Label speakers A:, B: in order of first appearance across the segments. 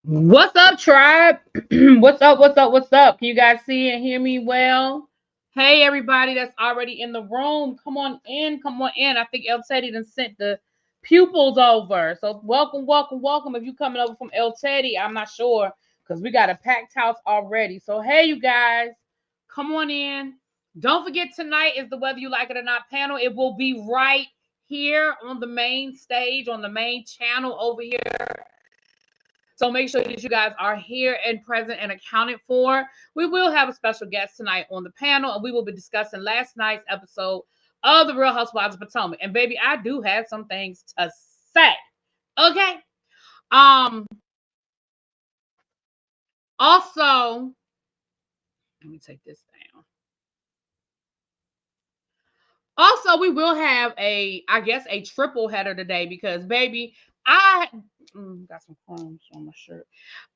A: What's up, tribe? What's up? What's up? What's up? Can you guys see and hear me well? Hey, everybody that's already in the room, come on in. Come on in. I think El Teddy done sent the pupils over. So welcome, welcome, welcome. If you coming over from El Teddy, I'm not sure because we got a packed house already. So hey, you guys, come on in. Don't forget tonight is the Whether You Like It or Not panel. It will be right here on the main stage, on the main channel over here. So make sure that you guys are here and present and accounted for. We will have a special guest tonight on the panel, and we will be discussing last night's episode of The Real Housewives of Potomac. And baby, I do have some things to say. Okay. Also, let me take this down. Also, we will have a triple header today because baby, I got some crumbs on my shirt.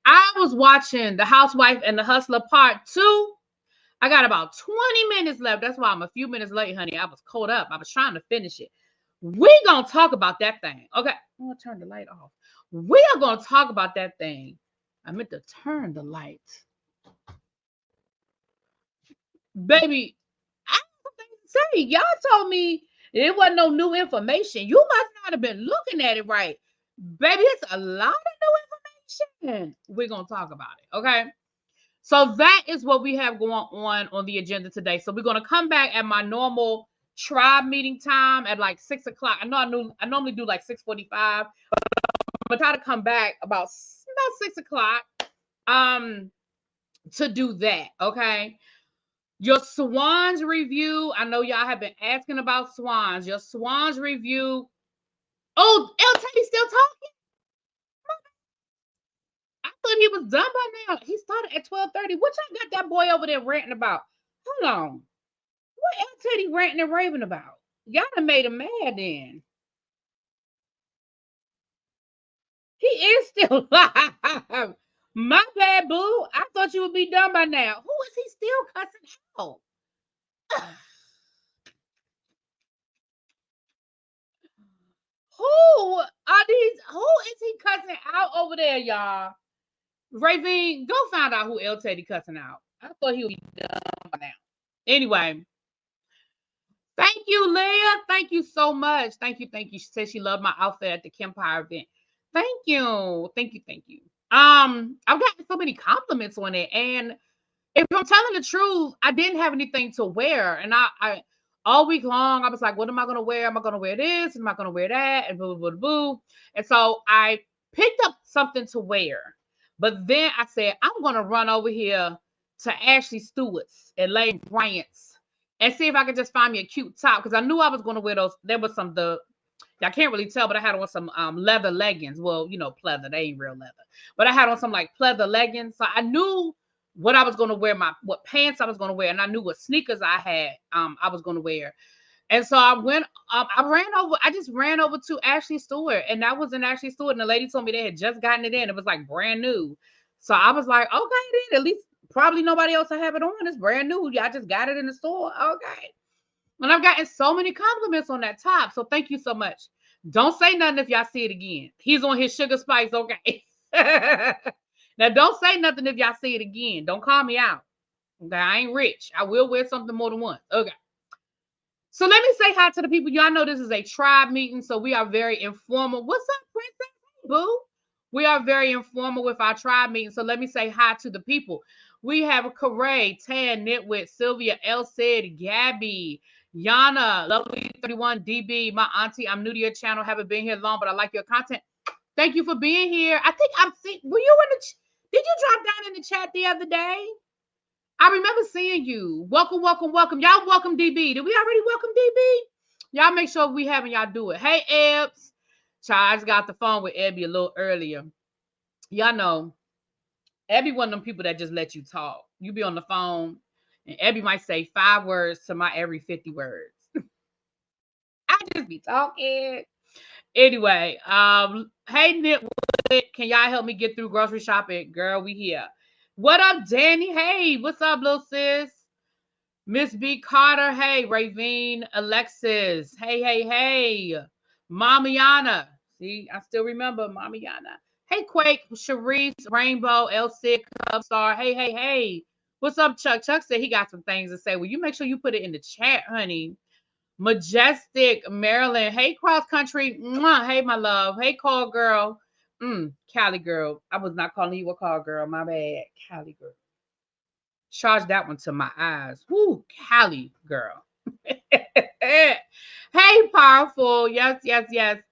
A: I was watching The Housewife and the Hustler Part 2. I got about 20 minutes left. That's why I'm a few minutes late, honey. I was caught up. I was trying to finish it. We're going to talk about that thing. Okay. I'm going to turn the light off. We are going to talk about that thing. I meant to turn the light. Baby, I have something to say. Y'all told me it wasn't no new information. You must not have been looking at it right. Baby, it's a lot of new information. We're going to talk about it. Okay. So that is what we have going on the agenda today. So we're going to come back at my normal tribe meeting time at like 6 o'clock. I normally do like 6:45, but I'm gonna try to come back about 6 o'clock to do that. Okay. Your Swans review. I know y'all have been asking about Swans. Your Swans review. Oh, El Teddy's still talking? I thought he was done by now. He started at 12:30. What y'all got that boy over there ranting about? Hold on. What El Teddy ranting and raving about? Y'all done made him mad then. He is still live. My bad, boo. I thought you would be done by now. Who is he still cussing out? Who are these? Who is he cussing out over there, y'all? Ravine, go find out who El Teddy cussing out. I thought he would be done by now. Anyway, thank you, Leah. Thank you so much. Thank you. Thank you. She said she loved my outfit at the Kempire event. Thank you. Thank you. Thank you. I've gotten so many compliments on it. And if I'm telling the truth, I didn't have anything to wear. And I all week long, I was like, what am I gonna wear? Am I gonna wear this? Am I gonna wear that? And boo, boo, boo, boo. And so I picked up something to wear. But then I said, I'm gonna run over here to Ashley Stewart's and Lane Bryant's and see if I could just find me a cute top. Because I knew I was gonna wear those. There was I can't really tell, but I had on some leather leggings. Well, you know, pleather. They ain't real leather. But I had on some like pleather leggings. So I knew what I was going to wear, what pants I was going to wear, and I knew what sneakers I had I was going to wear. And so I just ran over to Ashley Stewart, and that was in Ashley Stewart, and the lady told me they had just gotten it in. It was like brand new. So I was like, okay, then at least probably nobody else will have it on. It's brand new. I just got it in the store. Okay. And I've gotten so many compliments on that top. So thank you so much. Don't say nothing if y'all see it again. He's on his Sugar Spice, okay? Now, don't say nothing if y'all see it again. Don't call me out. Okay, I ain't rich. I will wear something more than once. Okay. So let me say hi to the people. Y'all know this is a tribe meeting, so we are very informal. What's up, Princess? Boo? We are very informal with our tribe meeting, so let me say hi to the people. We have Corey, Tan, Nitwit, Sylvia, El Cid, Gabby, Yana, Lovely 31, DB, my auntie. I'm new to your channel. Haven't been here long, but I like your content. Thank you for being here. I think I'm seeing. Were you in the? Did you drop down in the chat the other day? I remember seeing you. Welcome, welcome, welcome. Y'all welcome DB. Did we already welcome DB? Y'all make sure we having y'all do it. Hey, Ebbs. Child, I just got the phone with Ebby a little earlier. Y'all know, Ebby one of them people that just let you talk. You be on the phone, and Ebby might say 5 words to my every 50 words. I just be talking. Anyway, hey, Nitwood, can y'all help me get through grocery shopping? Girl, we here. What up, Danny? Hey, what's up, little sis? Miss B. Carter. Hey, Ravine. Alexis. Hey, hey, hey. Mama Yana. See, I still remember Mama Yana. Hey, Quake, Sharice, Rainbow, El Cid, Cub Star. Hey. What's up, Chuck? Chuck said he got some things to say. Well, you make sure you put it in the chat, honey. Majestic, Maryland. Hey, Cross Country. Mwah. Hey, my love. Hey, Call Girl. Cali Girl. I was not calling you a call girl. My bad. Cali Girl. Charge that one to my eyes. Woo, Cali Girl. Hey, Powerful. Yes.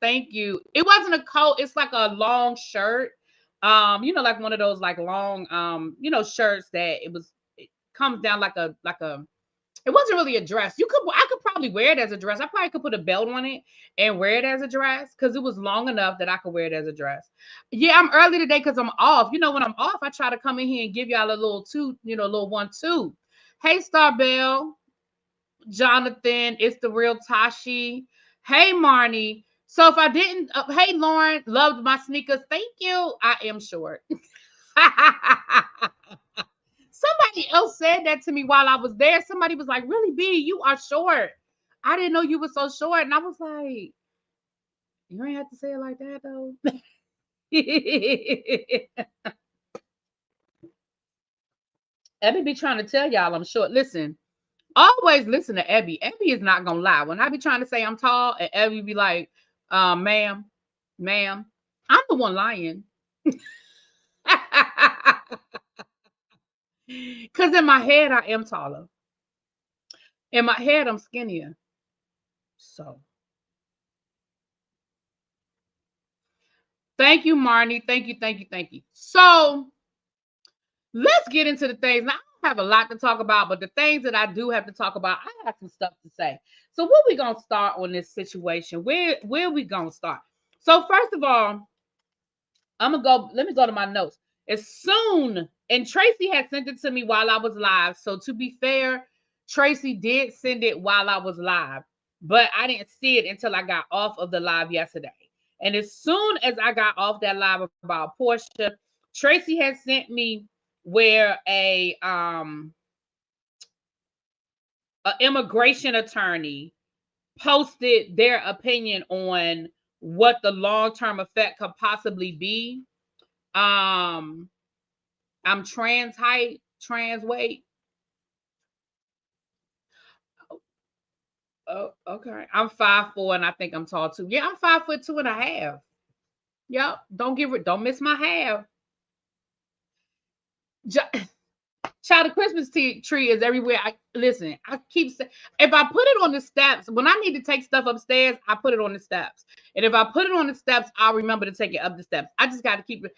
A: Thank you. It wasn't a coat. It's like a long shirt. Like one of those like long shirts that it comes down like a it wasn't really a dress. I could probably wear it as a dress. I probably could put a belt on it and wear it as a dress because it was long enough that I could wear it as a dress. Yeah, I'm early today because I'm off. When I'm off, I try to come in here and give y'all a little a little 1-2. Hey, Star Bell. Jonathan, it's the real Tashi. Hey, Marnie. So if I didn't, hey, Lauren, loved my sneakers. Thank you. I am short. Somebody else said that to me while I was there. Somebody was like, "Really, B, you are short." I didn't know you were so short. And I was like, you ain't have to say it like that, though. Abby be trying to tell y'all I'm short. Listen, always listen to Abby. Abby is not gonna lie. When I be trying to say I'm tall, and Abby be like, ma'am, I'm the one lying. Because in my head, I am taller. In my head, I'm skinnier. So thank you, Marnie. Thank you. So let's get into the things. Now, I don't have a lot to talk about, but the things that I do have to talk about, I have some stuff to say. So where we gonna start on this situation? Where we gonna start? So first of all, let me go to my notes. As soon, and Tracy had sent it to me while I was live. So to be fair, Tracy did send it while I was live, but I didn't see it until I got off of the live yesterday. And as soon as I got off that live about Porsha, Tracy had sent me where a immigration attorney posted their opinion on what the long-term effect could possibly be. I'm trans height, trans weight. Oh, okay. I'm 5'4" and I think I'm tall too. Yeah, I'm 5'2.5". Yep. Don't miss my half. Child, the Christmas tree is everywhere. I keep saying, if I put it on the steps, when I need to take stuff upstairs, I put it on the steps. And if I put it on the steps, I'll remember to take it up the steps. I just got to keep it.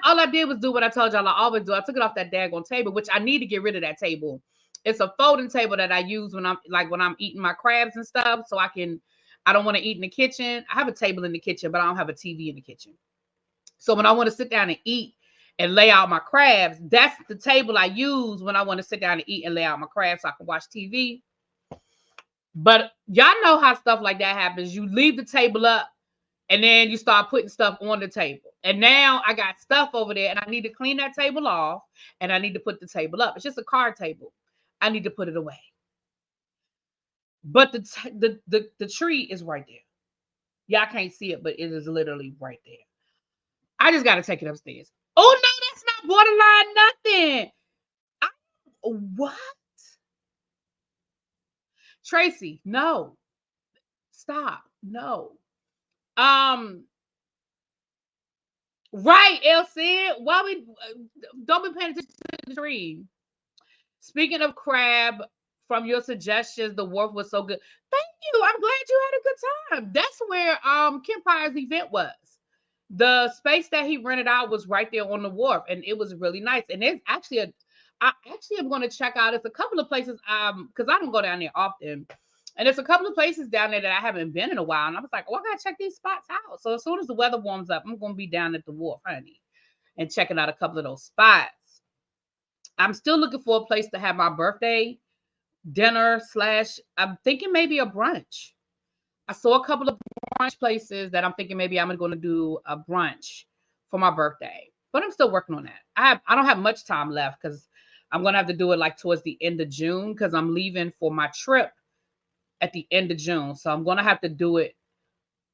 A: All I did was do what I told y'all I always do. I took it off that daggone table, which I need to get rid of that table. It's a folding table that I use when I'm eating my crabs and stuff. So I don't want to eat in the kitchen. I have a table in the kitchen, but I don't have a TV in the kitchen. So when I want to sit down and eat and lay out my crabs, that's the table I use when I want to sit down and eat and lay out my crabs so I can watch TV. But y'all know how stuff like that happens. You leave the table up and then you start putting stuff on the table. And now I got stuff over there and I need to clean that table off and I need to put the table up. It's just a card table. I need to put it away. But the tree is right there. Y'all can't see it, but it is literally right there. I just got to take it upstairs. Oh, no, that's not borderline nothing. What? Tracy, no. Stop. No. Right, LC. Why we don't be paying attention to the tree? Speaking of crab, from your suggestions, the wharf was so good. Thank you. I'm glad you had a good time. That's where Kempire's event was. The space that he rented out was right there on the wharf, and it was really nice. And it's actually I actually am going to check out. It's a couple of places because I don't go down there often. And there's a couple of places down there that I haven't been in a while. And I was like, oh, I gotta check these spots out. So as soon as the weather warms up, I'm gonna be down at the wharf, honey, and checking out a couple of those spots. I'm still looking for a place to have my birthday dinner / I'm thinking maybe a brunch. I saw a couple of brunch places that I'm thinking maybe I'm going to do a brunch for my birthday. But I'm still working on that. I don't have much time left because I'm going to have to do it like towards the end of June because I'm leaving for my trip at the end of June. So I'm going to have to do it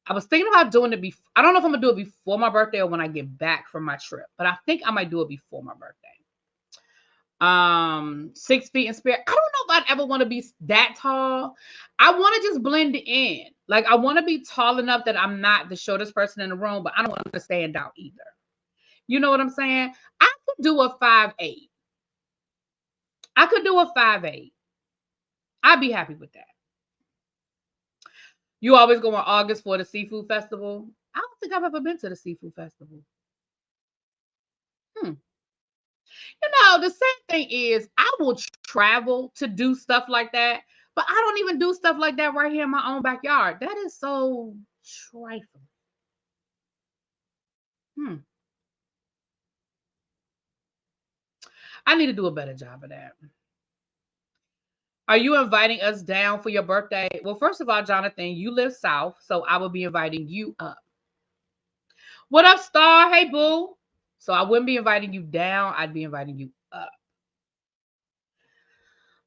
A: I was thinking about doing it before. I don't know if I'm gonna do it before my birthday or when I get back from my trip, but I think I might do it before my birthday. 6 feet in spirit. I don't know if I'd ever want to be that tall. I want to just blend in. Like, I want to be tall enough that I'm not the shortest person in the room, but I don't want to stand out either. You know what I'm saying? I could do a 5'8". I could do a 5'8". I'd be happy with that. You always go in August for the seafood festival? I don't think I've ever been to the seafood festival. You know, the sad thing is I will travel to do stuff like that, but I don't even do stuff like that right here in my own backyard. That is so trifling. I need to do a better job of that. Are you inviting us down for your birthday? Well, first of all, Jonathan, you live south, so I will be inviting you up. What up, Star? Hey, boo. So I wouldn't be inviting you down. I'd be inviting you up.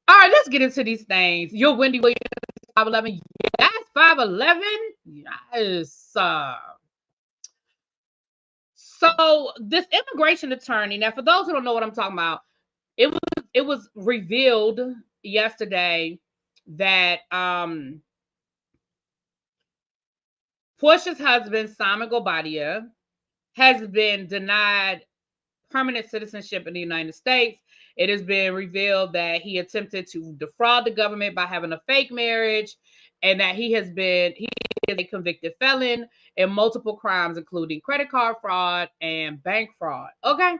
A: All right, let's get into these things. You're Wendy Williams, 5'11". Yes, 5'11". Yes. So this immigration attorney, now for those who don't know what I'm talking about, it was revealed yesterday that Porsha's husband, Simon Gobadia, has been denied permanent citizenship in the United States. It has been revealed that he attempted to defraud the government by having a fake marriage, and that he is a convicted felon in multiple crimes, including credit card fraud and bank fraud. Okay.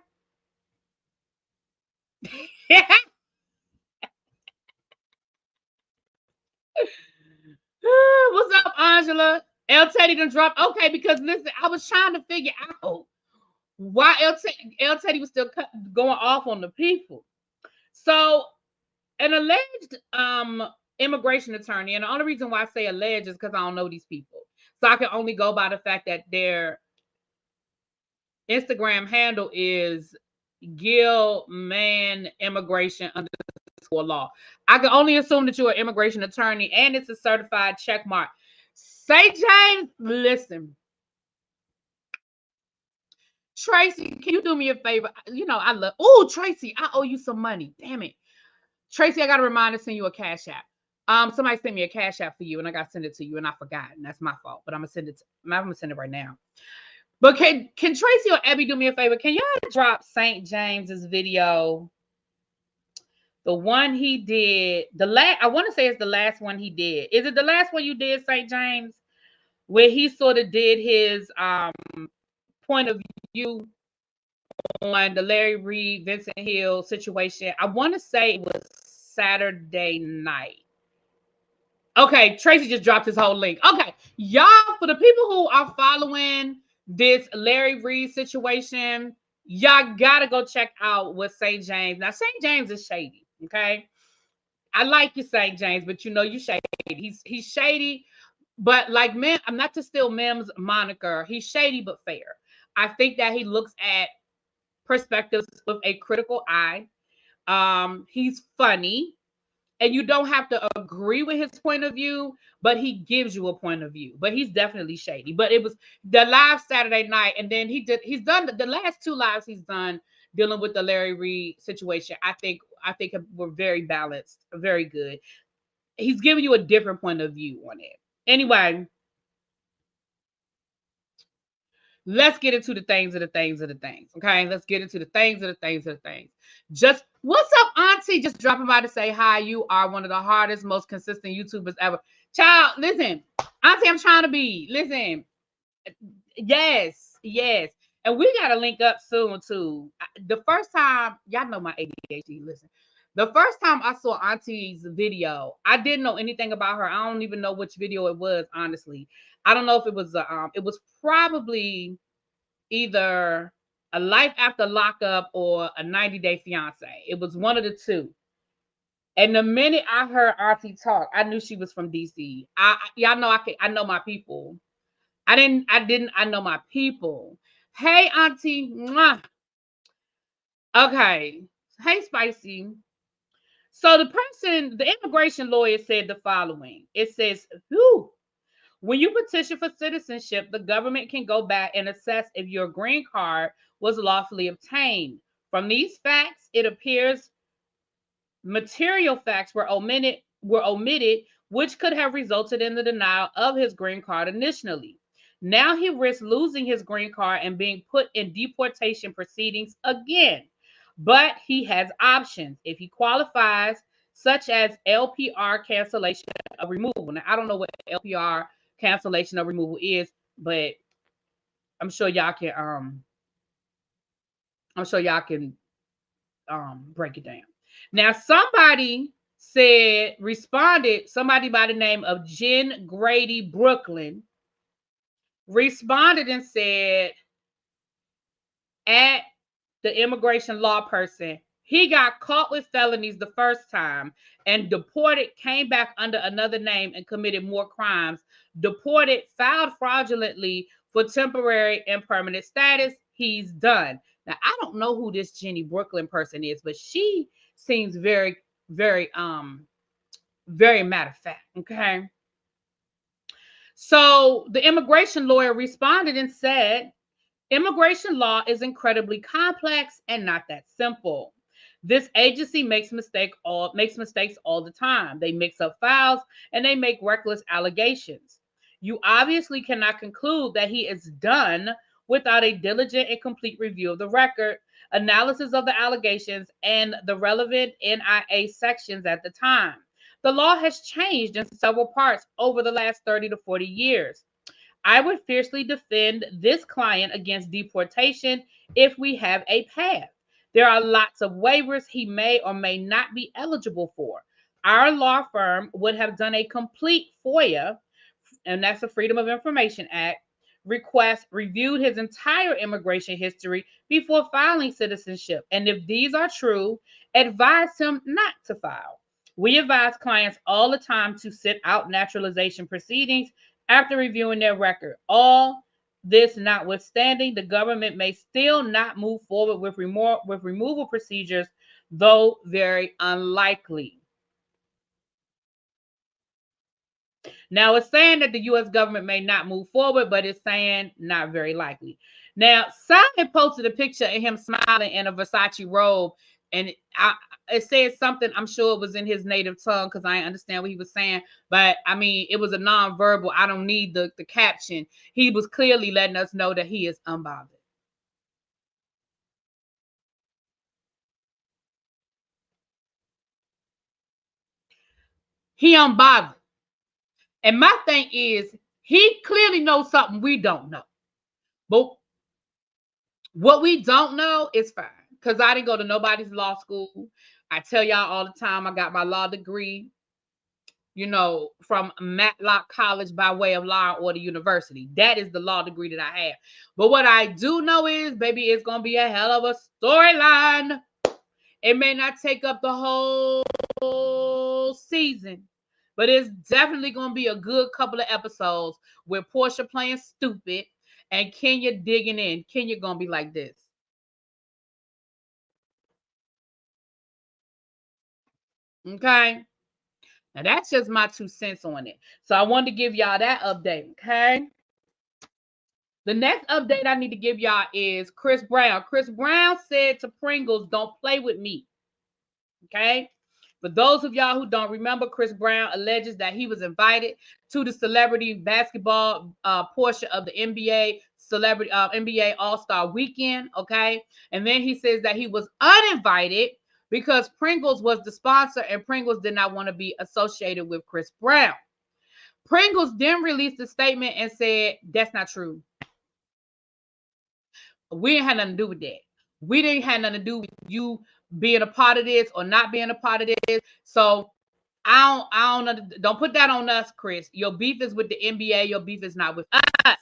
A: What's up, Angela? El Teddy done dropped. Okay, because listen, I was trying to figure out why El Teddy was still going off on the people. So, an alleged immigration attorney, and the only reason why I say alleged is because I don't know these people. So I can only go by the fact that their Instagram handle is Gilman Immigration _law. I can only assume that you're an immigration attorney and it's a certified check mark. Say, James, listen. Tracy, can you do me a favor? You know, I love. Oh, Tracy, I owe you some money. Damn it. Tracy, I got to remind to send you a cash app. Somebody sent me a cash app for you, and I got to send it to you, and I forgot, and that's my fault. But I'm gonna send it. I'm gonna send it right now. But can Tracy or Abby do me a favor? Can y'all drop St. James's video? The one he did, I want to say it's the last one he did. Is it the last one you did, St. James, where he sort of did his point of view on the Larry Reid, Vincent Hill situation? I want to say it was Saturday night. Okay, Tracy just dropped his whole link. Okay, y'all, for the people who are following this Larry Reid situation, y'all gotta go check out what St. James. Now, St. James is shady. Okay, I like you, St. James, but you know you shady. He's shady, but like Mem, I'm not to steal Mem's moniker. He's shady but fair. I think that he looks at perspectives with a critical eye. He's funny. And you don't have to agree with his point of view, but he gives you a point of view. But he's definitely shady. But it was the live Saturday night, and then he's done the last 2 lives he's done dealing with the Larry Reid situation. I think were very balanced, very good. He's giving you a different point of view on it. Anyway, let's get into the things of the things of the things. Okay, let's get into the things of the things of the things. Just what's up, Auntie? Just dropping by to say hi. You are one of the hardest, most consistent YouTubers ever. Child, listen, Auntie, I'm trying to be. Listen, yes. And we got to link up soon, too. The first time, y'all know my ADHD, listen. The first time I saw Auntie's video, I didn't know anything about her. I don't even know which video it was, honestly. I don't know if it was, it was probably either a Life After Lockup or a 90-Day Fiance. It was one of the two. And the minute I heard Auntie talk, I knew she was from DC. Y'all know I know my people. I know my people. Hey, Auntie. Mwah. Okay. Hey, Spicy. So the immigration lawyer said the following. It says, whew, When you petition for citizenship, the government can go back and assess if your green card was lawfully obtained. From these facts, it appears material facts were omitted, which could have resulted in the denial of his green card initially. Now he risks losing his green card and being put in deportation proceedings again. But he has options if he qualifies, such as LPR cancellation of removal. Now, I don't know what LPR cancellation of removal is, but I'm sure y'all can break it down. Now, somebody responded, somebody by the name of Jen Grady Brooklyn responded and said, at the immigration law person, he got caught with felonies the first time and deported, came back under another name and committed more crimes. Deported, filed fraudulently for temporary and permanent status. He's done. Now, I don't know who this Jenny Brooklyn person is, but she seems very, very matter of fact. Okay. So the immigration lawyer responded and said, immigration law is incredibly complex and not that simple. This agency makes mistakes all the time. They mix up files and they make reckless allegations. You obviously cannot conclude that he is done without a diligent and complete review of the record, analysis of the allegations, and the relevant NIA sections at the time. The law has changed in several parts over the last 30 to 40 years. I would fiercely defend this client against deportation if we have a path. There are lots of waivers he may or may not be eligible for. Our law firm would have done a complete FOIA, and that's the Freedom of Information Act, request, reviewed his entire immigration history before filing citizenship. And if these are true, advise him not to file. We advise clients all the time to sit out naturalization proceedings after reviewing their record. All this notwithstanding, the government may still not move forward with removal procedures, though very unlikely. Now, it's saying that the U.S. government may not move forward, but it's saying not very likely. Now, Simon posted a picture of him smiling in a Versace robe, and it said something, I'm sure it was in his native tongue because I didn't understand what he was saying, but I mean, it was a non-verbal. I don't need the caption. He was clearly letting us know that he is unbothered. He unbothered. And my thing is, he clearly knows something we don't know. But what we don't know is fine. Because I didn't go to nobody's law school. I tell y'all all the time, I got my law degree, from Matlock College by way of Law and Order University. That is the law degree that I have. But what I do know is, baby, it's going to be a hell of a storyline. It may not take up the whole season, but it's definitely going to be a good couple of episodes with Porsha playing stupid and Kenya digging in. Kenya going to be like this. Okay. Now that's just my 2 cents on it. So I wanted to give y'all that update. Okay. The next update I need to give y'all is Chris Brown. Chris Brown said to Pringles, don't play with me. Okay. For those of y'all who don't remember, Chris Brown alleges that he was invited to the celebrity basketball portion of the NBA NBA All-Star Weekend. Okay. And then he says that he was uninvited because Pringles was the sponsor and Pringles did not want to be associated with Chris Brown. Pringles then released a statement and said, that's not true. We didn't have nothing to do with that. We didn't have nothing to do with you being a part of this or not being a part of this. So don't put that on us, Chris. Your beef is with the NBA. Your beef is not with us.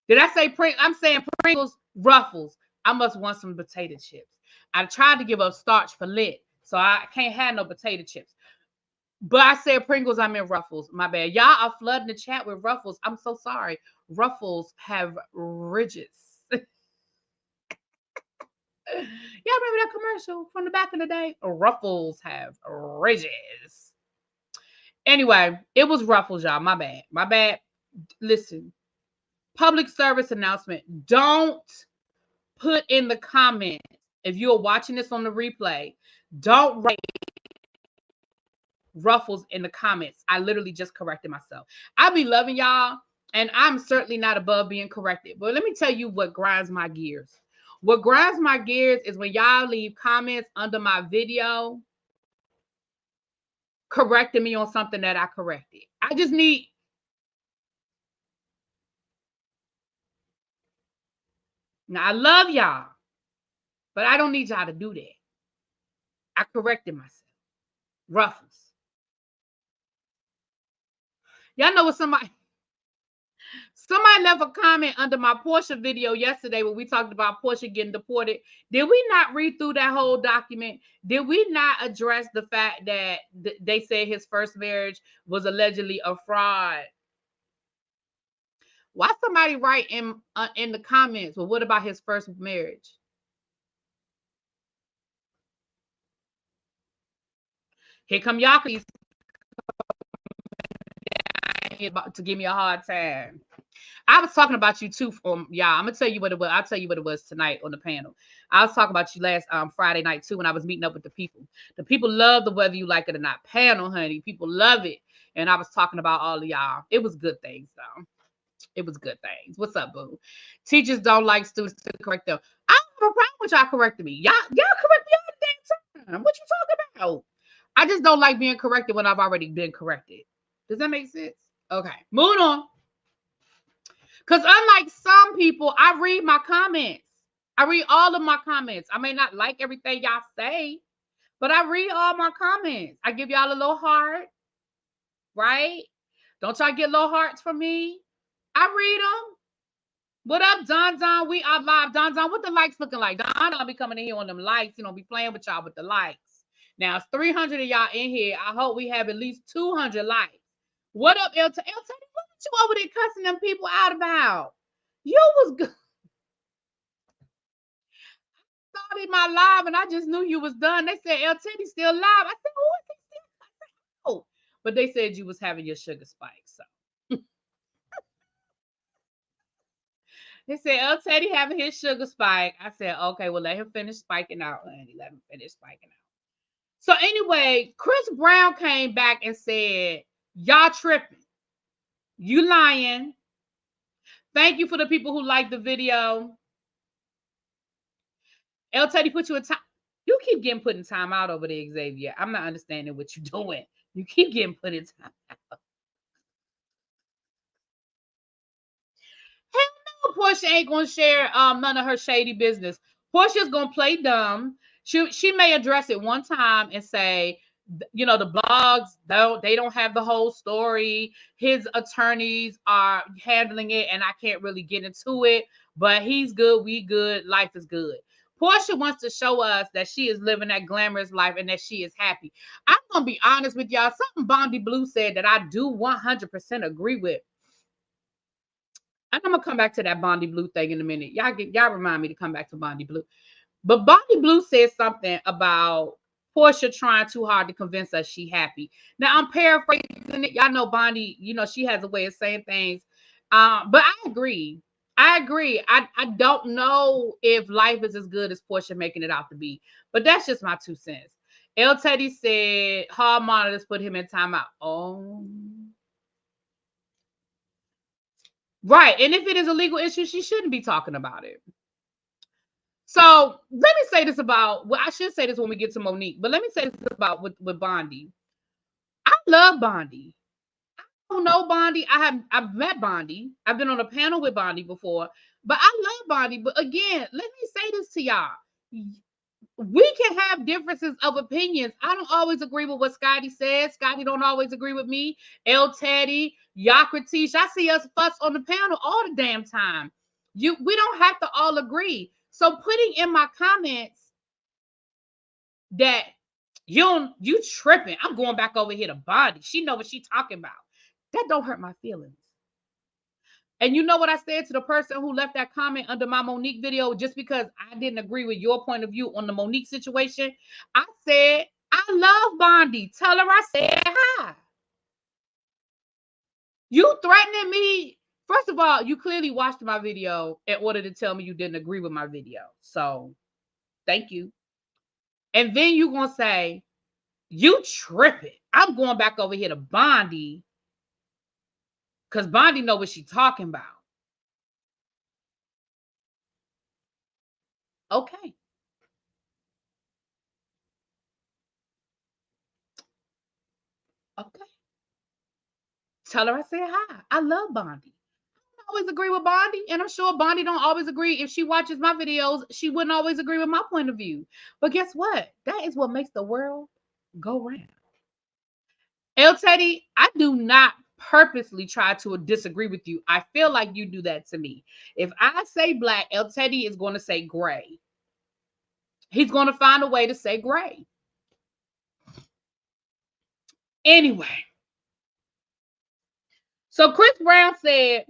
A: Did I say Pringles? I'm saying Pringles, Ruffles. I must want some potato chips. I tried to give up starch for lit, so I can't have no potato chips. But I said Pringles, I meant Ruffles. My bad. Y'all are flooding the chat with Ruffles. I'm so sorry. Ruffles have ridges. Y'all remember that commercial from the back in the day? Ruffles have ridges. Anyway, it was Ruffles, y'all. My bad. Listen, public service announcement. Don't put in the comments, if you're watching this on the replay, don't write Ruffles in the comments. I literally just corrected myself. I be loving y'all, and I'm certainly not above being corrected. But let me tell you what grinds my gears. What grinds my gears is when y'all leave comments under my video correcting me on something that I corrected. I just need... Now, I love y'all, but I don't need y'all to do that. I corrected myself. Ruffles. Y'all know what somebody left a comment under my Porsha video yesterday when we talked about Porsha getting deported. Did we not read through that whole document? Did we not address the fact that they said his first marriage was allegedly a fraud? Why somebody write in the comments, well, what about his first marriage? Here come y'all to give me a hard time. I was talking about you too, y'all. I'm gonna tell you what it was. I'll tell you what it was tonight on the panel. I was talking about you last Friday night too when I was meeting up with the people. The people love the whether you like it or not panel, honey. People love it. And I was talking about all of y'all. It was good things, though. It was good things. What's up, boo? Teachers don't like students to correct them. I don't have a problem with y'all correcting me. Y'all correct me all the damn time. What you talking about? I just don't like being corrected when I've already been corrected. Does that make sense? Okay, moving on. Because unlike some people, I read my comments. I read all of my comments. I may not like everything y'all say, but I read all my comments. I give y'all a little heart, right? Don't y'all get little hearts from me? I read them. What up, Don? We are live. Don, what the likes looking like? Don, I'll be coming in here on them likes. You know, be playing with y'all with the likes. Now, it's 300 of y'all in here. I hope we have at least 200 likes. What up, LT? LT, what you over there cussing them people out about? You was good. Started my live and I just knew you was done. They said LT's still live. I said, oh, is he still? I said, oh. But they said you was having your sugar spike. So they said El Teddy having his sugar spike. I said, okay, well, let him finish spiking out, honey. Let him finish spiking out. So anyway, Chris Brown came back and said, y'all tripping. You lying. Thank you for the people who liked the video. El Teddy put you in time. You keep getting put in time out over there, Xavier. I'm not understanding what you're doing. You keep getting put in time out. Hell no, Porsha ain't gonna share none of her shady business. Portia's gonna play dumb. She may address it one time and say, you know, the blogs they don't have the whole story. His attorneys are handling it, and I can't really get into it. But he's good, we good, life is good. Porsha wants to show us that she is living that glamorous life and that she is happy. I'm gonna be honest with y'all. Something Bondi Blue said that I do 100% agree with. And I'm gonna come back to that Bondi Blue thing in a minute. Y'all remind me to come back to Bondi Blue. But Bondi Blue said something about Porsha trying too hard to convince us she happy. Now I'm paraphrasing it. Y'all know Bondi, you know, she has a way of saying things. But I agree. I don't know if life is as good as Porsha making it out to be, but that's just my 2 cents. El Teddy said hall monitors put him in timeout. Oh. Right. And if it is a legal issue, she shouldn't be talking about it. So let me say this about, well, I should say this when we get to Monique, but let me say this about with Bondi. I love Bondi. I don't know Bondi. I've met Bondi. I've been on a panel with Bondi before, but I love Bondi. But again, let me say this to y'all. We can have differences of opinions. I don't always agree with what Scotty says. Scotty don't always agree with me. El Teddy, Yocrates. I see us fuss on the panel all the damn time. We don't have to all agree. So putting in my comments that you tripping, I'm going back over here to Bondi. She know what she talking about. That don't hurt my feelings. And you know what I said to the person who left that comment under my Monique video, just because I didn't agree with your point of view on the Monique situation? I said, I love Bondi. Tell her I said hi. You threatening me? First of all, you clearly watched my video in order to tell me you didn't agree with my video. So thank you. And then you gonna say, you tripping. I'm going back over here to Bondi because Bondi know what she talking about. Okay. Okay. Tell her I said hi. I love Bondi. I don't always agree with Bondi, and I'm sure Bondi don't always agree. If she watches my videos, she wouldn't always agree with my point of view. But guess what? That is what makes the world go round. El Teddy, I do not purposely try to disagree with you. I feel like you do that to me. If I say black, El Teddy is going to say gray. He's going to find a way to say gray. Anyway, so Chris Brown said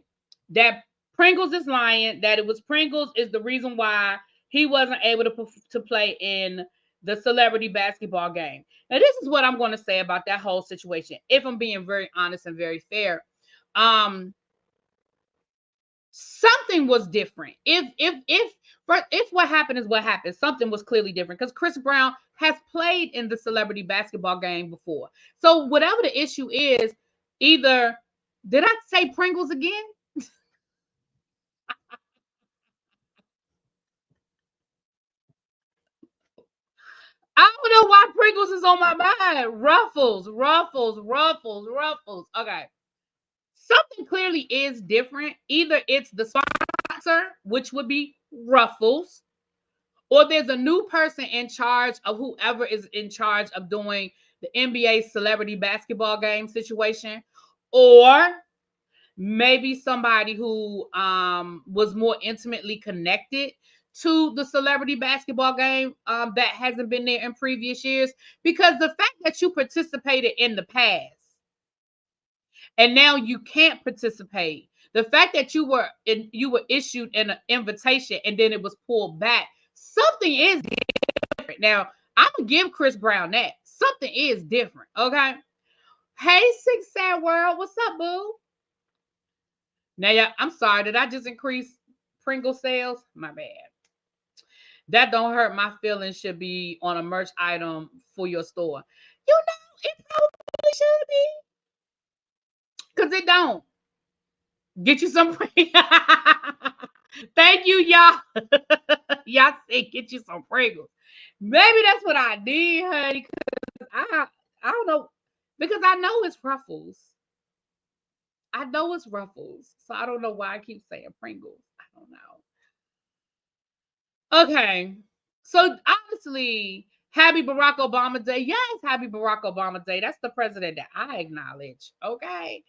A: that Pringles is lying, that it was Pringles is the reason why he wasn't able to play in the celebrity basketball game. Now, this is what I'm going to say about that whole situation. If I'm being very honest and very fair, something was different. If what happened is what happened, something was clearly different because Chris Brown has played in the celebrity basketball game before. So whatever the issue is, either did I say Pringles again? I don't know why Pringles is on my mind. Ruffles, Ruffles, Ruffles, Ruffles. Okay. Something clearly is different. Either it's the sponsor, which would be Ruffles, or there's a new person in charge of whoever is in charge of doing the NBA celebrity basketball game situation, or maybe somebody who was more intimately connected to the celebrity basketball game that hasn't been there in previous years. Because the fact that you participated in the past and now you can't participate, the fact that you were issued an invitation and then it was pulled back, something is different. Now I'm gonna give Chris Brown that something is different. Okay. Hey, Six Sad World, what's up, boo? Now, yeah, I'm sorry. Did I just increase Pringle sales? My bad. That don't hurt my feelings. Should be on a merch item for your store. You know, it probably should be. Because it don't. Get you some. Thank you, y'all. Y'all say get you some Pringles. Maybe that's what I did, honey. Because I don't know. Because I know it's Ruffles. I know it's Ruffles. So I don't know why I keep saying Pringles. I don't know. Okay. So honestly, happy Barack Obama Day. Yes, happy Barack Obama Day. That's the president that I acknowledge. Okay.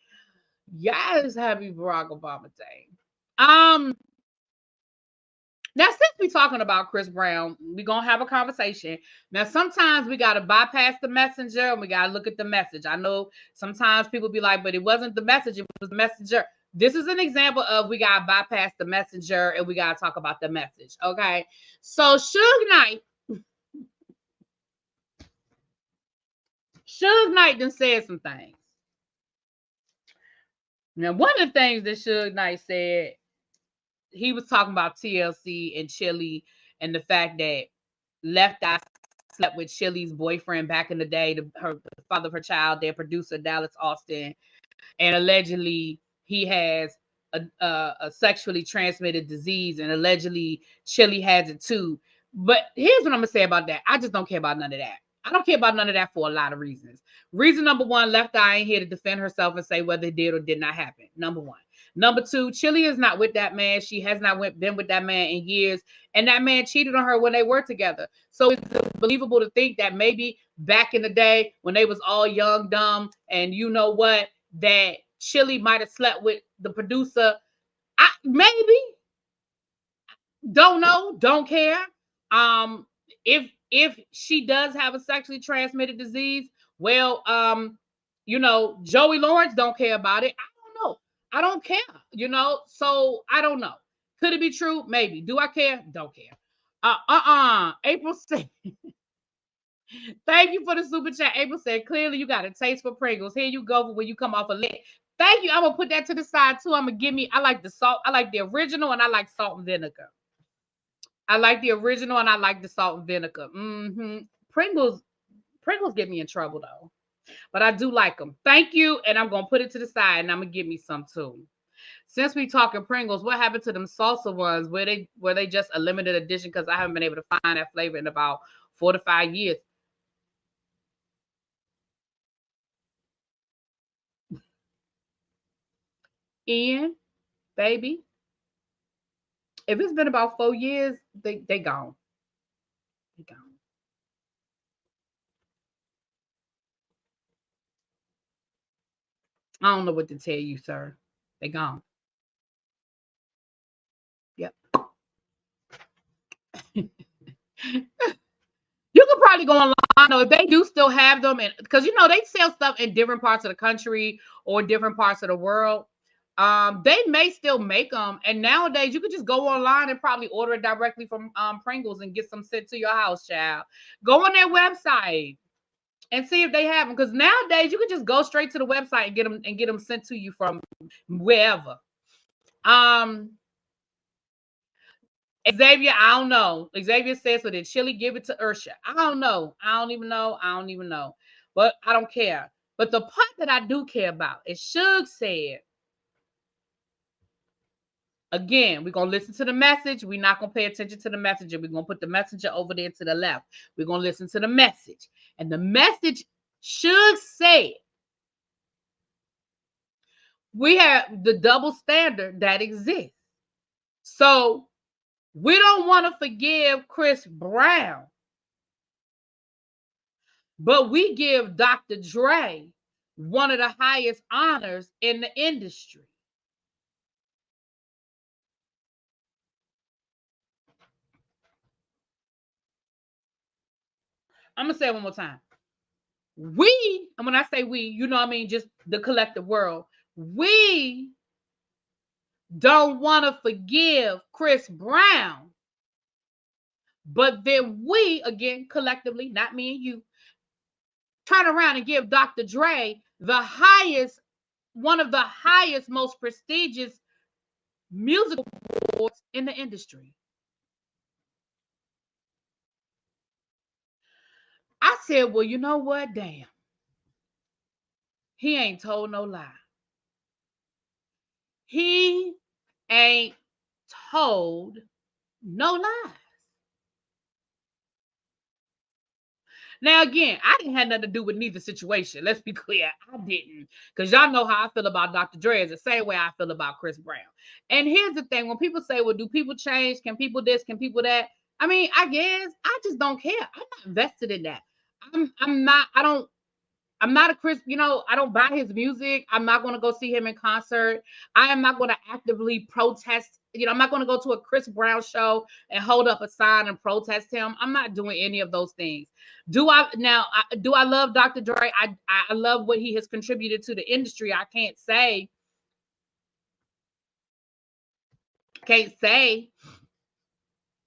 A: Yes, happy Barack Obama Day. Um, Now since we're talking about Chris Brown, we're gonna have a conversation. Now, sometimes we gotta bypass the messenger and we gotta look at the message. I know sometimes people be like, but it wasn't the message, it was the messenger. This is an example of we gotta bypass the messenger and we gotta talk about the message. Okay. So Suge Knight done said some things. Now, one of the things that Suge Knight said, he was talking about TLC and Chili and the fact that Left Eye slept with Chili's boyfriend back in the day, the father of her child, their producer, Dallas Austin, and allegedly he has a sexually transmitted disease, and allegedly Chili has it too. But here's what I'm gonna say about that. I just don't care about none of that. I don't care about none of that for a lot of reasons. Reason number one, Left Eye ain't here to defend herself and say whether it did or did not happen. Number one. Number two, Chili is not with that man. She has not been with that man in years. And that man cheated on her when they were together. So it's believable to think that maybe back in the day when they was all young, dumb, and you know what, that Chili might have slept with the producer. Maybe. Don't know, don't care. Um, if she does have a sexually transmitted disease, well, Joey Lawrence don't care about it. I don't know. I don't care, so I don't know. Could it be true? Maybe. Do I care? Don't care. April said, thank you for the super chat. April said, clearly you got a taste for Pringles. Here you go for when you come off a lick. Thank you. I'm gonna put that to the side too. I'm gonna give me. I like the salt. I like the original, and I like salt and vinegar. I like the original, and I like the salt and vinegar. Pringles get me in trouble though, but I do like them. Thank you, and I'm gonna put it to the side, and I'm gonna give me some too. Since we talking Pringles, what happened to them salsa ones? Were they just a limited edition? Because I haven't been able to find that flavor in about 4 to 5 years. Ian, baby, if it's been about 4 years, they gone. They gone. I don't know what to tell you, sir. They gone. Yep. You could probably go online though if they do still have them, and because they sell stuff in different parts of the country or different parts of the world. They may still make them, and nowadays you could just go online and probably order it directly from Pringles and get some sent to your house, child. Go on their website and see if they have them, because nowadays you could just go straight to the website and get them sent to you from wherever. Xavier, I don't know. Xavier says, so did Chili give it to Ursha? I don't know. I don't even know. But I don't care. But the part that I do care about is Suge said, again, we're going to listen to the message. We're not going to pay attention to the messenger. We're going to put the messenger over there to the left. We're going to listen to the message. And the message, Suge said, we have the double standard that exists. So we don't want to forgive Chris Brown, but we give Dr. Dre one of the highest honors in the industry. I'm going to say it one more time. We, and when I say we, I mean just the collective world, we don't want to forgive Chris Brown, but then we, again, collectively, not me and you, turn around and give Dr. Dre one of the highest, most prestigious music awards in the industry. I said, well, you know what? Damn. He ain't told no lie. He ain't told no lies. Now, again, I didn't have nothing to do with neither situation. Let's be clear. I didn't. Because y'all know how I feel about Dr. Dre is the same way I feel about Chris Brown. And here's the thing. When people say, well, do people change? Can people this? Can people that? I mean, I guess I just don't care. I'm not invested in that. I'm not a Chris, I don't buy his music. I'm not going to go see him in concert. I am not going to actively protest. I'm not going to go to a Chris Brown show and hold up a sign and protest him. I'm not doing any of those things. Do I love Dr. Dre? I love what he has contributed to the industry. I can't say